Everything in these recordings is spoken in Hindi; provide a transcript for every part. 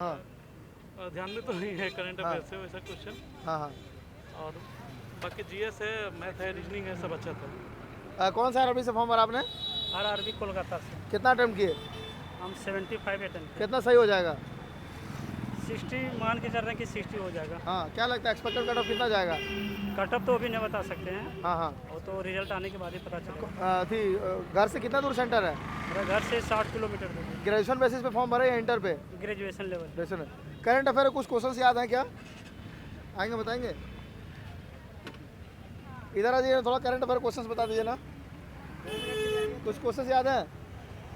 हाँ ध्यान में तो नहीं है करंट हाँ अफेयर से वैसा क्वेश्चन। हाँ हाँ। और बाकी जीएस है, मैथ है, रीजनिंग है, सब अच्छा था। कौन सा आरबी से फॉर्म भरा आपने? आरआरबी कोलकाता से कितना अटेम्प्ट किए? हम 75 अटेम्प्ट किए। कितना सही हो जाएगा? 60 मान के चल रहे हैं कि 60 हो जाएगा। हाँ, क्या लगता है एक्सपेक्टेड कट ऑफ कितना जाएगा? कट ऑफ तो अभी नहीं बता सकते हैं, हाँ हाँ। वो तो रिजल्ट आने के बाद ही पता चलेगा। घर से कितना दूर सेंटर है? मेरा घर से 60 किलोमीटर दूर है। ग्रेजुएशन बेसिस पे फॉर्म भरे या इंटर पे? Graduation level. ग्रेजुएशन है। करंट अफेयर कुछ क्वेश्चन याद हैं क्या? आएंगे बताएंगे। इधर आ जाइए, थोड़ा करंट अफेयर क्वेश्चन बता दीजिए ना। कुछ क्वेश्चन याद है?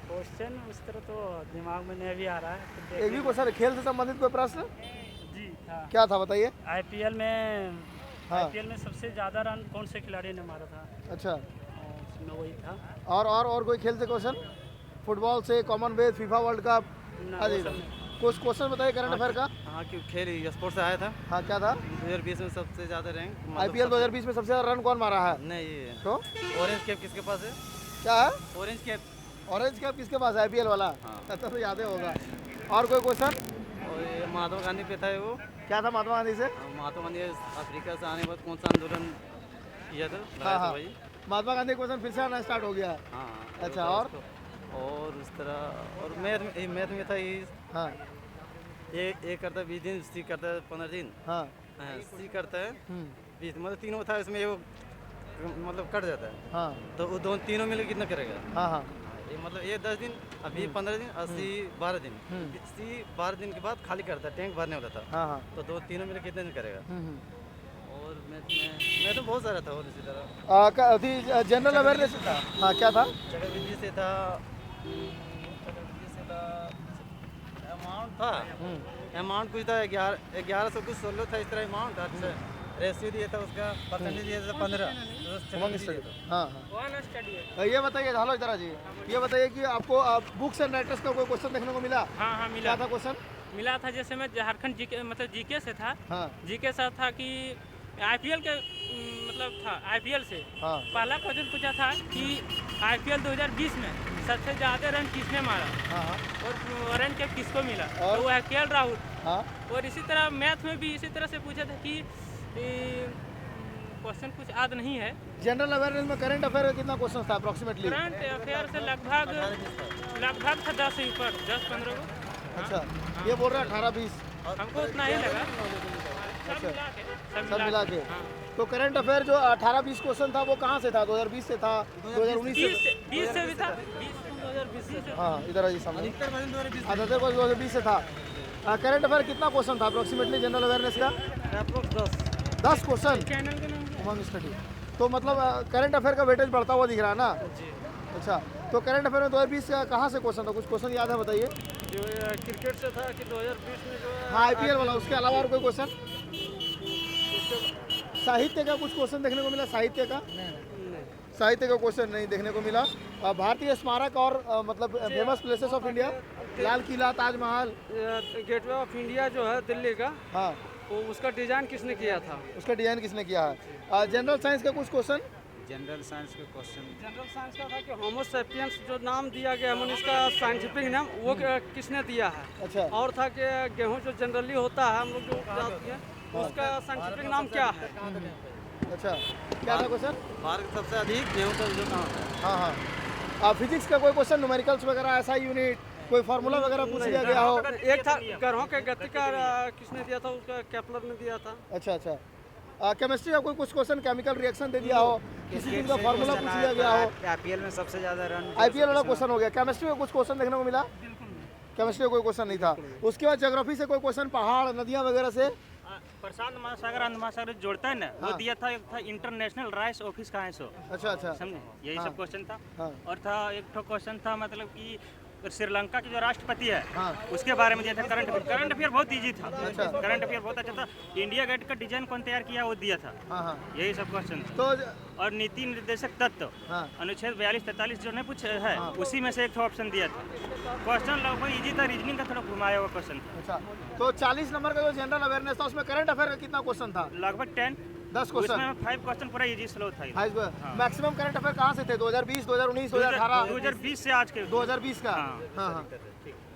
क्वेश्चन उस तरह तो दिमाग में नहीं अभी आ रहा है, तो एक भी क्वेश्चन खेल से संबंधित कोई प्रश्न जी था। क्या था बताइए? आईपीएल में हाँ। आईपीएल में सबसे ज़्यादा रन कौन से खिलाड़ी ने मारा था? अच्छा, और उसमें वही था। और कोई खेल से क्वेश्चन? फुटबॉल से, कॉमनवेल्थ, फीफा वर्ल्ड कप? ना, हाँ जी, वो सब नहीं। कुछ क्वेश्चन बताइए करंट अफेयर का। हाँ, क्यों खेल स्पोर्ट्स से आया था। हाँ, क्या था? 2020 में सबसे ज़्यादा रैंक आईपीएल 2020 में सबसे ज्यादा रन कौन मारा है? नहीं, ये तो ऑरेंज कैप किसके पास है? क्या है? Orange cap. ऑरेंज कैप किसके पास है? आईपीएल वाला? हाँ। तो याद ही होगा। और कोई क्वेश्चन? और ये महात्मा गांधी पे था वो। क्या था महात्मा गांधी से? महात्मा गांधी अफ्रीका से आने के बाद कौन सा आंदोलन किया था? हाँ लगाया था हाँ, भाई। महात्मा गांधी क्वेश्चन फिर से आना स्टार्ट हो गया है। हाँ। अच्छा, और उस तरह और मैथ में था ये। हाँ एक करता है 20 दिन, सी करता है 15 दिन, हाँ। सी करता है 20, मतलब तीनों था इसमें, वो मतलब कट जाता है। हाँ तो वो दोनों तीनों मिलकर कितना करेगा? हाँ हाँ। ये मतलब ये 10 दिन, अभी 15 दिन, 80 12 दिन। 12 दिन के बाद खाली करता है, टैंक भरने वाला था। हाँ हाँ। तो दो तीनों मिलकर कितने दिन करेगा? और मैं तो बहुत सारा था और इसी तरह। जनरल अवेयरनेस था। हाँ, क्या था? चक्रवृद्धि से था, अमाउंट था, अमाउंट कुछ था 1100 कुछ 16 था, इस तरह अमाउंट था। अच्छा, रेशियो दिया था उसका, परसेंटेज दिया था 15। उमंग स्टडी। हाँ हाँ। ये बताइए, हेलो इधर आ जाइए। ये बताइए कि आपको बुक्स एंड राइटर्स का कोई क्वेश्चन देखने को मिला? हाँ हाँ मिला क्या था क्वेश्चन? मिला था। जैसे मैं झारखंड जीके मतलब जीके से था। हाँ जीके से था कि आईपीएल के मतलब था आईपीएल से। हाँ पहला क्वेश्चन पूछा था कि आईपीएल 2020 में सबसे ज़्यादा रन किसने मारा हाँ हाँ और रन कैप किसको मिला, और? तो वो है केएल राहुल। हाँ। और इसी तरह मैथ में भी इसी तरह से पूछा था कि क्वेश्चन कुछ याद नहीं है। जनरल अवेयरनेस में करंट अफेयर का कितना क्वेश्चन था अप्रोक्सीमेटली? करंट अफेयर से लगभग था 10 से ऊपर, 10-15 को। अच्छा, ये बोल रहा है 18-20। हमको उतना ही लगा अच्छा, सब सब मिला के। हाँ। तो करंट अफेयर जो 18-20 क्वेश्चन था वो कहाँ से था? 2020 से था? 2019 से? 20 से भी था। 2020 से। हाँ, इधर आइए सामने। अधिकतर को 2020 से था। करंट अफेयर कितना क्वेश्चन था अप्रोक्सीमेटली जनरल अवेयरनेस का? Approx 10 question. चैनल के नाम उमंग स्टडी। तो मतलब करंट अफेयर का वेटेज बढ़ता हुआ दिख रहा है ना? अच्छा, तो करंट अफेयर में 2020 का कहाँ से क्वेश्चन था? कुछ क्वेश्चन याद है बताइए? जो क्रिकेट से था कि 2020 में जो है हाँ, आईपीएल वाला। उसके अलावा और कोई क्वेश्चन? साहित्य का कुछ क्वेश्चन देखने को मिला? साहित्य का? साहित्य का क्वेश्चन नहीं देखने को मिला। भारतीय स्मारक और मतलब famous places of India, Lal Qila, Taj Mahal. Gateway of India जो है दिल्ली का, हाँ, वो उसका डिजाइन किसने किया था? उसका डिजाइन किसने किया है? जनरल साइंस का कुछ क्वेश्चन? जनरल साइंस के क्वेश्चन। जनरल साइंस का था कि होमो सैपियंस जो नाम दिया गया है इसका साइंटिफिक नाम, वो किसने दिया है? अच्छा, और था कि गेहूं जो जनरली होता है हम लोग जो उपजाते हैं, उसका साइंटिफिक नाम क्या है? अच्छा, क्या था क्वेश्चन? भारत का सबसे अधिक गेहूं का जो कहाँ है? हाँ हाँ। फिजिक्स का कोई क्वेश्चन, न्यूमेरिकल्स वगैरह, ऐसा यूनिट, कोई फार्मूला वगैरह पूछ लिया गया हो? एक था ग्रहों के गति का किसने दिया था? उसका केपलर ने दिया था। अच्छा अच्छा। केमिस्ट्री का कोई कुछ क्वेश्चन, केमिकल रिएक्शन दे दिया हो, किसी चीज़ का फार्मूला पूछ लिया गया हो? आईपीएल में सबसे ज्यादा रन आईपीएल वाला क्वेश्चन हो गया। केमिस्ट्री में कुछ क्वेश्चन देखने को मिला? केमिस्ट्री में कोई क्वेश्चन नहीं था। उसके बाद ज्योग्राफी से कोई क्वेश्चन, पहाड़, नदियाँ वगैरह से? प्रशांत महासागर अंध महासागर जोड़ता है ना, वो दिया था। एक था इंटरनेशनल राइस ऑफिस कहाँ है सो, अच्छा अच्छा। समझे? यही सब क्वेश्चन था। हाँ और था एक तो क्वेश्चन था मतलब कि श्रीलंका के जो राष्ट्रपति है हाँ। उसके बारे में दिया था। करंट अफेयर बहुत इजी था। अच्छा। करंट अफेयर बहुत अच्छा था। इंडिया गेट का डिजाइन कौन तैयार किया वो दिया था। हाँ हाँ। यही सब क्वेश्चन। तो और नीति निर्देशक तत्व हाँ अनुच्छेद 42-43 जो नहीं पूछ है, उसी में से एक ऑप्शन दिया था। क्वेश्चन लगभग इजी था, रीजनिंग का थोड़ा घुमाया हुआ क्वेश्चन था। अच्छा, तो 40 नंबर का जो जनरल अवेयरनेस था उसमें करंट अफेयर का कितना क्वेश्चन था? लगभग 10 क्वेश्चन। उसमें 5 क्वेश्चन पूरा इजी स्लो था। मैक्सिमम करंट अफेयर कहाँ से थे? 2020, 2019, 2018? 2020 से आज के 2020 का। हाँ हाँ।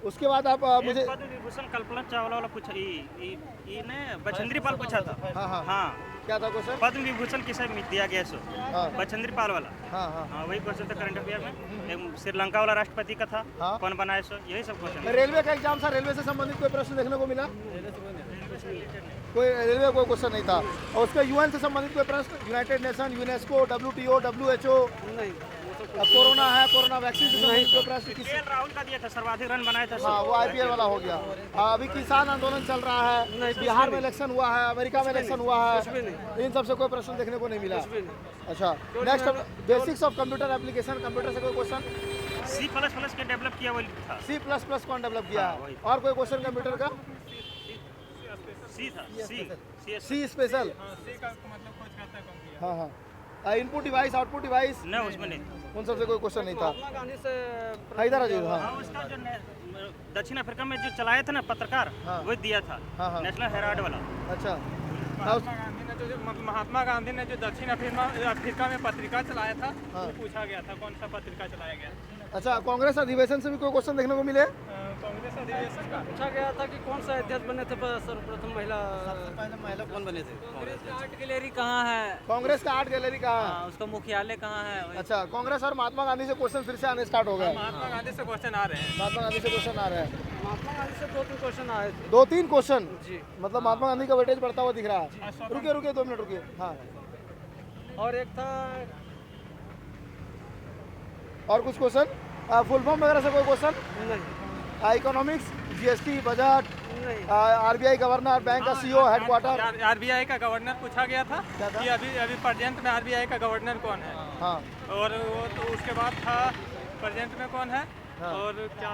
उसके बाद आप मुझे पद्म विभूषण कल्पना चावला वाला पूछा ने बछेंद्री पाल पूछा था। हाँ हाँ हाँ क्या था क्वेश्चन? पद्म विभूषण किसे दिया गया सो हाँ बछेंद्री पाल वाला। हाँ हाँ हाँ वही क्वेश्चन था करंट अफेयर में। एक श्रीलंका वाला राष्ट्रपति का था, हाँ। कौन बनाए सो, यही सब क्वेश्चन। रेलवे का एग्जाम था, रेलवे से संबंधित कोई प्रश्न देखने को मिला? कोई रेलवे कोई क्वेश्चन नहीं था। और उसका यूएन से संबंधित कोई प्रश्न, United nation, UNESCO, WTO, WHO, नहीं कोरोना है, कोरोना वैक्सीन से संबंधित कोई प्रश्न किसी? KL राहुल का दिया था, सर्वाधिक रन बनाया था। हाँ वो IPL वाला हो गया। अभी किसान आंदोलन चल रहा है, बिहार में इलेक्शन हुआ है, अमेरिका में इलेक्शन हुआ है, इन सब से कोई प्रश्न देखने को नहीं मिला। अच्छा next, basics of computer application, computer से कोई क्वेश्चन? C++ के डेवलप किया वो था। C++ कौन डेवलप किया हाँ, है? वही। और कोई क्वेश्चन कंप्यूटर का? C था, C C स्पेशल? हाँ हाँ। इनपुट डिवाइस, आउटपुट डिवाइस, न उसमें नहीं। उन सबसे कोई क्वेश्चन नहीं था। महात्मा गांधी से हैदर अजीज, हाँ हाँ उसका जो दक्षिण अफ्रीका में जो चलाया था ना पत्रकार, हाँ। वो दिया था, हाँ, हाँ। नेशनल हेराल्ड वाला। अच्छा महात्मा गांधी ने जो दक्षिण अफ्रीका में पत्रिका चलाया था, हाँ। वो पूछा गया था कौन सा पत्रिका चलाया गया। अच्छा कांग्रेस अधिवेशन से भी कोई क्वेश्चन देखने को मिले? कांग्रेस अधिवेशन का पूछा गया था कि कौन सा अध्यक्ष बने थे सर्वप्रथम महिला। पहले महिला कौन बने थे? आर्ट गैलरी कहाँ है? कांग्रेस का आर्ट गैलरी कहाँ है? हाँ, उसका मुख्यालय कहाँ है? अच्छा कांग्रेस और महात्मा गांधी से क्वेश्चन फिर से आने स्टार्ट हो गए। महात्मा गांधी से क्वेश्चन आ रहे हैं। महात्मा गांधी से क्वेश्चन आ रहे हैं, महात्मा गांधी से 2-3 क्वेश्चन आए थे। 2-3 क्वेश्चन। जी। मतलब महात्मा गांधी का वेटेज बढ़ता हुआ दिख रहा है। रुकिए रुकिए 2 मिनट रुकिए। हाँ और एक था और कुछ क्वेश्चन? फुल फॉर्म वगैरह से कोई क्वेश्चन? नहीं इकोनॉमिक्स, GST, बजट, नहीं RBI गवर्नर, बैंक का CEO, हेडक्वार्टर। RBI का गवर्नर पूछा गया था क्या था? कि अभी प्रेजेंट में RBI का गवर्नर कौन है, हाँ और वो तो उसके बाद था प्रेजेंट में कौन है, हाँ। और क्या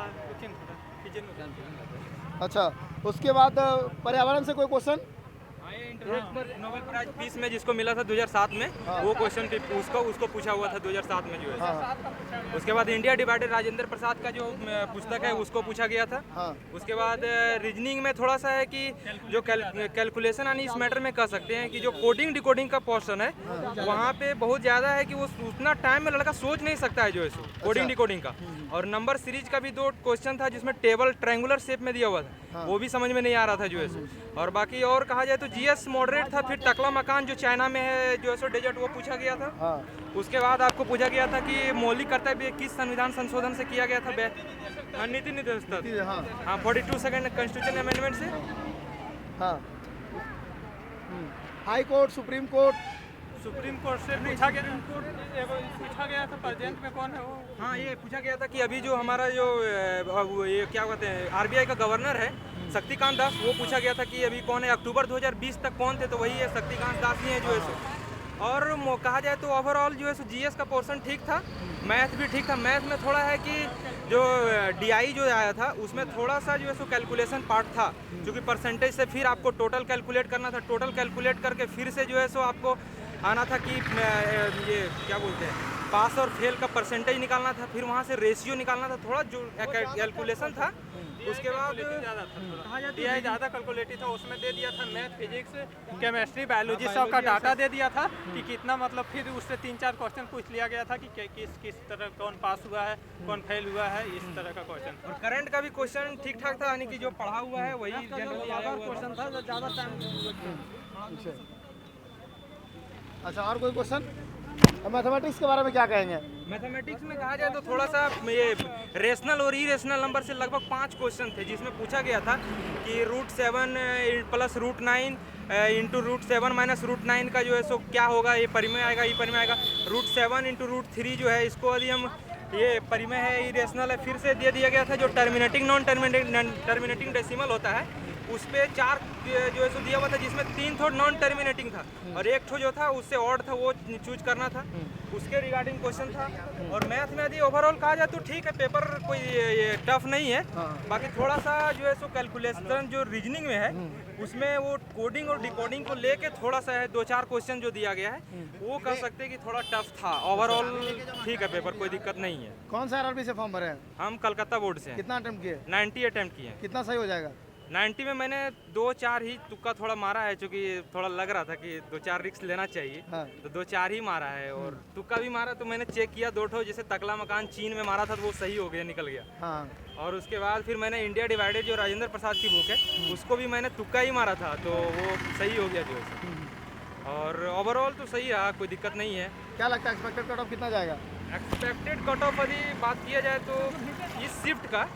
अच्छा उसके बाद पर्यावरण से कोई क्वेश्चन? नोबेल प्राइज पीस में जिसको मिला था 2007 में, वो क्वेश्चन उसको पूछा हुआ था 2007 में जो है। हाँ उसके बाद इंडिया डिवाइडेड राजेंद्र प्रसाद का जो पुस्तक है उसको पूछा गया था। हाँ उसके बाद रीजनिंग में थोड़ा सा है कि जो कैलकुलेशन यानी इस मैटर में कह सकते हैं कि जो कोडिंग डिकोडिंग का पोर्शन है वहाँ पे बहुत ज़्यादा है कि वो उतना टाइम में लड़का सोच नहीं सकता है जो है कोडिंग डिकोडिंग का। और नंबर सीरीज का भी 2 क्वेश्चन था जिसमें टेबल ट्रायंगुलर शेप में दिया हुआ था, वो भी समझ में नहीं आ रहा था जो है। और बाकी और कहा जाए तो GS मॉडरेट था। फिर टकला मकान जो चाइना में है जो है डेजर्ट, वो पूछा गया था। हाँ उसके बाद आपको पूछा गया था कि मौलिक कर्तव्य किस संविधान संशोधन से किया गया था? नीति निर्देश। हाँ हाँ 42 कॉन्स्टिट्यूशन अमेंडमेंट से। हाँ high court, supreme court. Supreme court से पूछा गया था प्रेजेंट में कौन है वो। हाँ ये पूछा गया था कि अभी जो हमारा जो ये क्या कहते हैं RBI का गवर्नर है शक्तिकांत दास, वो पूछा गया था कि अभी कौन है, अक्टूबर 2020 तक कौन थे, तो वही है शक्तिकांत दास ही है जो है। और कहा जाए तो ओवरऑल जो है GS का पोर्शन ठीक था, मैथ भी ठीक था। मैथ में थोड़ा है कि जो DI जो आया था उसमें थोड़ा सा जो है कैलकुलेशन पार्ट था, क्योंकि परसेंटेज से फिर आपको टोटल कैलकुलेट करना था। टोटल कैलकुलेट करके फिर से जो है आपको आना था कि ये क्या बोलते हैं पास और फेल का परसेंटेज निकालना था, फिर वहाँ से रेशियो निकालना था, थोड़ा जो कैलकुलेशन था। उसके बाद ज़्यादा कैलकुलेटिव था, उसमें दे दिया था मैथ, फिजिक्स, केमिस्ट्री, बायोलॉजी सब का डाटा दे दिया था कि कितना, मतलब फिर उससे 3-4 क्वेश्चन पूछ लिया गया था कि किस तरह कौन पास हुआ है, कौन फेल हुआ है, इस तरह का क्वेश्चन। और करंट का भी क्वेश्चन ठीक ठाक था, यानी कि जो पढ़ा हुआ है वही जनरली आया हुआ था। क्वेश्चन था जो ज़्यादा टाइम। अच्छा और कोई क्वेश्चन? मैथमेटिक्स के बारे में क्या कहेंगे? मैथमेटिक्स में कहा जाए तो थोड़ा सा ये रेशनल और इरेशनल नंबर से लगभग 5 क्वेश्चन थे, जिसमें पूछा गया था कि √7 + √9 × √7 - √9 का जो है सो क्या होगा, ये परिमेय आएगा, ये परिमेय आएगा। √7 × √3 जो है इसको यदि हम ये परिमेय है, इरेशनल है, फिर से दे दिया गया था जो टर्मिनेटिंग नॉन टर्मिनेटिंग डेसिमल होता है उस पर 4 जो है सो दिया हुआ था, जिसमें 3 थोड़ा नॉन टर्मिनेटिंग था और 1 ठो जो था उससे ऑड था, वो चूज करना था। उसके रिगार्डिंग क्वेश्चन था। और मैथ में यदि ओवरऑल कहा जाए तो ठीक है, पेपर कोई ये टफ नहीं है। बाकी थोड़ा सा जो है सो कैलकुलेशन जो रीजनिंग में है उसमें वो कोडिंग और डिकोडिंग को लेके थोड़ा सा है, 2-4 क्वेश्चन जो दिया गया है वो कह सकते हैं कि थोड़ा टफ था। ओवरऑल ठीक है पेपर, कोई दिक्कत नहीं है। कौन सा RRB से फॉर्म भरे हैं? हम कलकत्ता बोर्ड से हैं। कितना अटेम्प्ट किए? 90 अटेम्प्ट किए हैं। कितना सही हो जाएगा? 90 में मैंने 2-4 ही तुक्का थोड़ा मारा है, क्योंकि थोड़ा लग रहा था कि 2-4 रिक्स लेना चाहिए। हाँ। तो 2-4 ही मारा है, और तुक्का भी मारा तो मैंने चेक किया 2 ठो, जैसे तकला मकान चीन में मारा था तो वो सही हो गया, निकल गया। हाँ और उसके बाद फिर मैंने इंडिया डिवाइडेड जो राजेंद्र प्रसाद की बुक है उसको भी मैंने तुक्का ही मारा था, तो वो सही हो गया जो है। और ओवरऑल तो सही रहा, कोई दिक्कत नहीं है। क्या लगता है एक्सपेक्टेड कट ऑफ कितना जाएगा? एक्सपेक्टेड कट ऑफ यदि बात किया जाए तो इस शिफ्ट का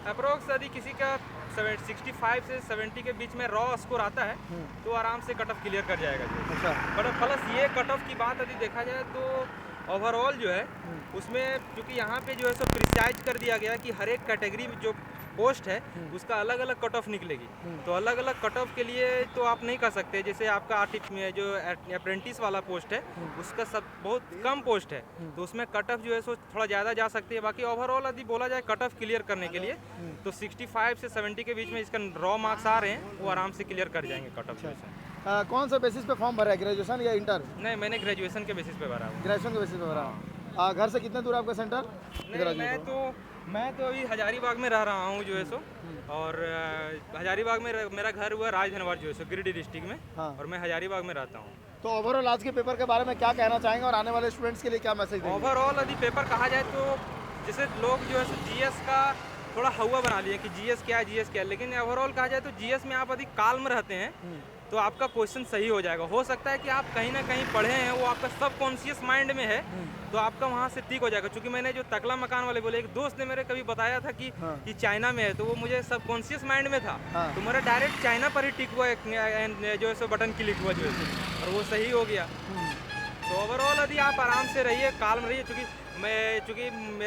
अप्रोक्स यदि किसी का 65 से 70 के बीच में रॉ स्कोर आता है तो आराम से कट ऑफ क्लियर कर जाएगा जो। अच्छा। बट प्लस ये कट ऑफ की बात यदि देखा जाए तो ओवरऑल जो है उसमें क्योंकि यहाँ पे जो है सो प्रिसाइज कर दिया गया कि हर एक कैटेगरी में जो पोस्ट है उसका अलग अलग कट ऑफ निकलेगी। तो अलग अलग कट ऑफ के लिए तो आप नहीं कर सकते, जैसे आपका आर्टिक में जो अप्रेंटिस वाला पोस्ट है उसका सब बहुत कम पोस्ट है, तो उसमें कट ऑफ जो है सो थोड़ा ज़्यादा जा सकती है। बाकी ओवरऑल यदि बोला जाए कट ऑफ क्लियर करने के लिए तो 65 से 70 के बीच में इसका रॉ मार्क्स आ रहे हैं, वो आराम से क्लियर कर जाएंगे कट ऑफ। कौन सा बेसिस पे फॉर्म भरा है, ग्रेजुएशन या इंटर? नहीं, मैंने ग्रेजुएशन के बेसिस पे भरा हूँ। ग्रेजुएशन के बेसिस पे भरा। घर से कितने दूर है आपका सेंटर? नहीं, मैं तो अभी हजारीबाग में रह रहा हूँ जो है सो, और हजारीबाग में मेरा घर हुआ राजधनवार जो है सो गिरिडीह डिस्ट्रिक्ट में। हाँ। और मैं हजारीबाग में रहता हूँ। तो ओवरऑल आज के पेपर के बारे में क्या कहना चाहेंगे और आने वाले स्टूडेंट्स के लिए क्या मैसेज देंगे? ओवरऑल यदि पेपर कहा जाए तो जैसे लोग जो है सो जीएस का थोड़ा हवा बना लिए कि जीएस क्या है, जीएस क्या है, लेकिन ओवरऑल कहा जाए तो जीएस में आप यदि काल्म रहते हैं तो आपका क्वेश्चन सही हो जाएगा। हो सकता है कि आप कहीं ना कहीं पढ़े हैं, वो आपका सब कॉन्शियस माइंड में है, तो आपका वहाँ से ठीक हो जाएगा। क्योंकि मैंने जो तकला मकान वाले बोले, एक दोस्त ने मेरे कभी बताया था कि चाइना में है, तो वो मुझे सब कॉन्शियस माइंड में था। तो मेरा डायरेक्ट चाइना पर ही टिक हुआ, जो है सो बटन क्लिक हुआ जो है, और वो सही हो गया। तो ओवरऑल यदि आप आराम से रहिए, काल्म रहिए। चूँकि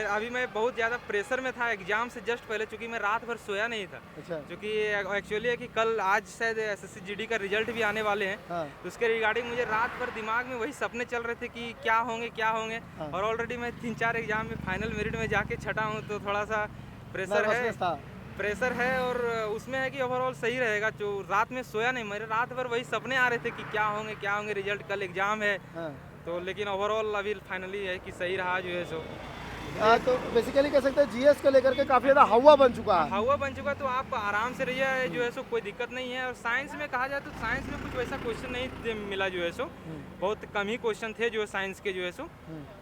अभी मैं बहुत ज़्यादा प्रेशर में था एग्जाम से जस्ट पहले, चूँकि मैं रात भर सोया नहीं था। अच्छा। क्योंकि एक्चुअली है कि कल आज शायद SSC GD का रिजल्ट भी आने वाले हैं। हाँ। तो उसके रिगार्डिंग मुझे रात भर दिमाग में वही सपने चल रहे थे कि क्या होंगे। हाँ। और ऑलरेडी मैं 3-4 एग्जाम में फाइनल मेरिट में जाके छटा हूँ, तो थोड़ा सा प्रेशर है। और उसमें है कि ओवरऑल सही रहेगा। जो रात में सोया नहीं, मेरे रात भर वही सपने आ रहे थे कि क्या होंगे, रिजल्ट कल एग्जाम है। तो लेकिन ओवरऑल अभी फाइनली है कि सही रहा जो है सो। तो बेसिकली कह सकते हैं जीएस को लेकर के काफ़ी ज़्यादा हवा बन चुका है। तो आप आराम से रहिए जो है सो, कोई दिक्कत नहीं है। और साइंस में कहा जाए तो साइंस में कुछ वैसा क्वेश्चन नहीं मिला जो है सो, बहुत कम ही क्वेश्चन थे जो साइंस के जो है सो।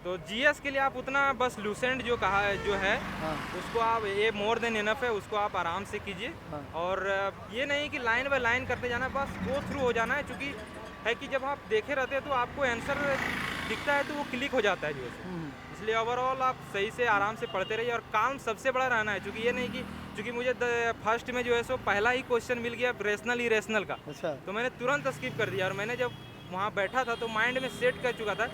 तो जीएस के लिए आप उतना बस लूसेंट जो है उसको आप, ये मोर देन इनफ है, उसको आप आराम से कीजिए। और ये नहीं कि लाइन बाय लाइन करते जाना, बस गो थ्रू हो जाना है। चूँकि है कि जब आप देखे रहते हैं तो आपको आंसर दिखता है तो वो क्लिक हो जाता है जो है। इसलिए ओवरऑल आप सही से आराम से पढ़ते रहिए, और काम सबसे बड़ा रहना है। क्योंकि ये नहीं कि चूँकि मुझे फर्स्ट में जो है सो पहला ही क्वेश्चन मिल गया रेशनल इरेशनल का। अच्छा। तो मैंने तुरंत स्किप कर दिया। और मैंने जब वहाँ बैठा था तो माइंड में सेट कर चुका था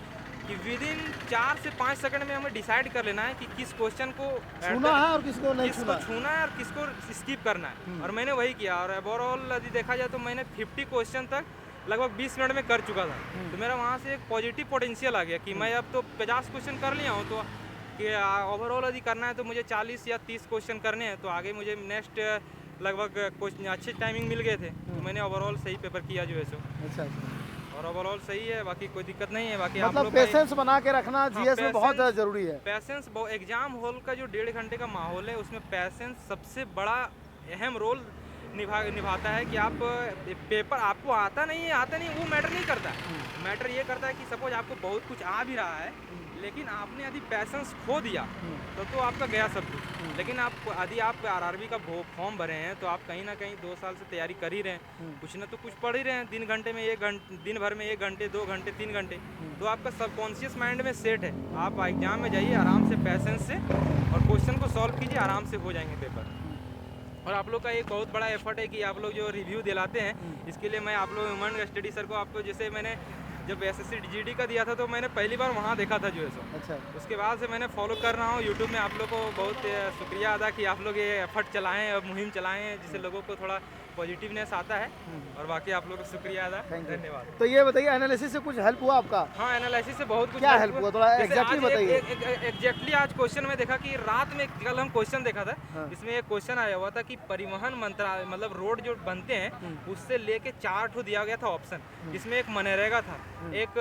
कि विदिन 4 से 5 सेकंड में हमें डिसाइड कर लेना है कि किस क्वेश्चन को छूना है और किसको नहीं छूना है और किसको स्किप करना है। और मैंने वही किया। और ओवरऑल यदि देखा जाए तो मैंने 50 क्वेश्चन तक लगभग 20 मिनट में कर चुका था। तो मेरा वहाँ से एक पॉजिटिव पोटेंशियल आ गया कि मैं अब तो 50 क्वेश्चन कर लिया हूँ, तो कि ओवरऑल यदि करना है तो मुझे 40 या 30 क्वेश्चन करने हैं। तो आगे मुझे नेक्स्ट लगभग क्वेश्चन अच्छे टाइमिंग मिल गए थे, तो मैंने ओवरऑल सही पेपर किया जो है सो। अच्छा। और ओवरऑल सही है, बाकी कोई दिक्कत नहीं है। बाकी मतलब पेशेंस बना के रखना जीएस में बहुत ज़्यादा जरूरी है। पेशेंस, एग्जाम हॉल का जो 1.5 घंटे का माहौल है उसमें पेशेंस सबसे बड़ा अहम रोल निभाता है। कि आप पेपर आपको आता नहीं, वो मैटर नहीं करता। मैटर ये करता है कि सपोज आपको बहुत कुछ आ भी रहा है, लेकिन आपने यदि पैसेंस खो दिया तो आपका गया सब कुछ। लेकिन यदि आप RRB का फॉर्म भरे हैं तो आप कहीं ना कहीं 2 साल से तैयारी कर ही रहे हैं, कुछ ना तो कुछ पढ़ ही रहे हैं। दिन भर में 1 घंटे 2 घंटे 3 घंटे, तो आपका सबकॉन्शियस माइंड में सेट है। आप एग्जाम में जाइए आराम से, पैसेंस से, और क्वेश्चन को सॉल्व कीजिए, आराम से हो जाएंगे पेपर। और आप लोग का एक बहुत बड़ा एफर्ट है कि आप लोग जो रिव्यू दिलाते हैं, इसके लिए मैं आप लोग ह्यूमन स्टडी सर को, आपको जैसे मैंने जब SSC GD का दिया था तो मैंने पहली बार वहाँ देखा था जो है सो। अच्छा। उसके बाद से मैंने फॉलो कर रहा हूँ यूट्यूब में। आप लोग को बहुत शुक्रिया अदा कि आप लोग ये एफर्ट चलाएँ और मुहिम चलाएँ, जिससे लोगों को थोड़ा पॉजिटिवनेस आता है। और बाकी आप लोगों को शुक्रिया अदा, धन्यवाद। तो ये बताइए, एनालिसिस से कुछ हेल्प हुआ आपका? हाँ, एनालिसिस से बहुत कुछ। क्या हेल्प हुआ, थोड़ा एग्जैक्टली बताइए। एग्जैक्टली आज क्वेश्चन में देखा कि रात में कल हम क्वेश्चन देखा था। इसमें एक क्वेश्चन आया हुआ था कि परिवहन मंत्रालय, मतलब रोड जो बनते हैं उससे लेके 4 ठो दिया गया था ऑप्शन। इसमें एक मनरेगा था, एक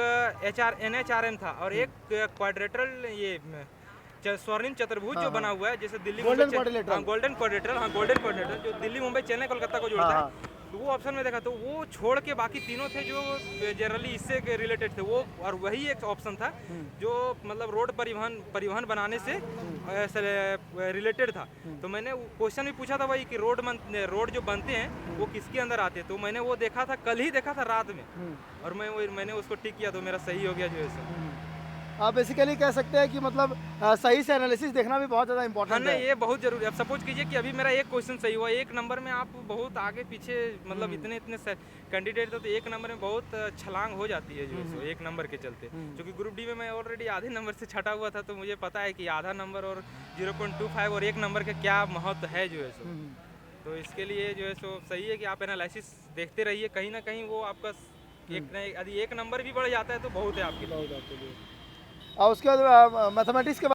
NHRM था, और एक क्वाड्रेटरल ये स्वर्णिम चतुर्भुज जो बना हुआ है, जैसे दिल्ली Golden मुंबई quadrilateral। हाँ गोल्डन क्वाड्रिलेटरल, हाँ गोल्डन क्वाड्रिलेटरल जो दिल्ली मुंबई चेन्नई कोलकाता को जोड़ता हाँ, है, तो वो ऑप्शन में देखा तो वो छोड़ के बाकी तीनों थे जो जनरली इससे रिलेटेड थे वो, और वही एक ऑप्शन था जो मतलब रोड परिवहन बनाने से रिलेटेड था। तो मैंने क्वेश्चन भी पूछा था भाई कि रोड जो बनते हैं वो किसके अंदर आते हैं, तो मैंने वो देखा था, कल ही देखा था रात में, और मैंने उसको टिक किया तो मेरा सही हो गया जो है सो। आप बेसिकली कह सकते हैं कि मतलब सही से एनालिसिस देखना भी बहुत ज़्यादा हाँ इंपॉर्टेंट नहीं, है। ये बहुत जरूरी है। अब सपोज कीजिए कि अभी मेरा एक क्वेश्चन सही हुआ, एक नंबर में आप बहुत आगे पीछे मतलब इतने कैंडिडेट थे, तो एक नंबर में बहुत छलांग हो जाती है जो है सो, एक नंबर के चलते। क्योंकि ग्रुप डी में मैं ऑलरेडी आधे नंबर से छटा हुआ था, तो मुझे पता है कि आधा नंबर और 0.25 और एक नंबर का क्या महत्व है जो है सो। तो इसके लिए जो है सो सही है कि आप एनालिसिस देखते रहिए, कहीं ना कहीं वो आपका यदि एक नंबर भी बढ़ जाता है तो बहुत है आपके लिए। और उसके बाद मैथमेटिक्स के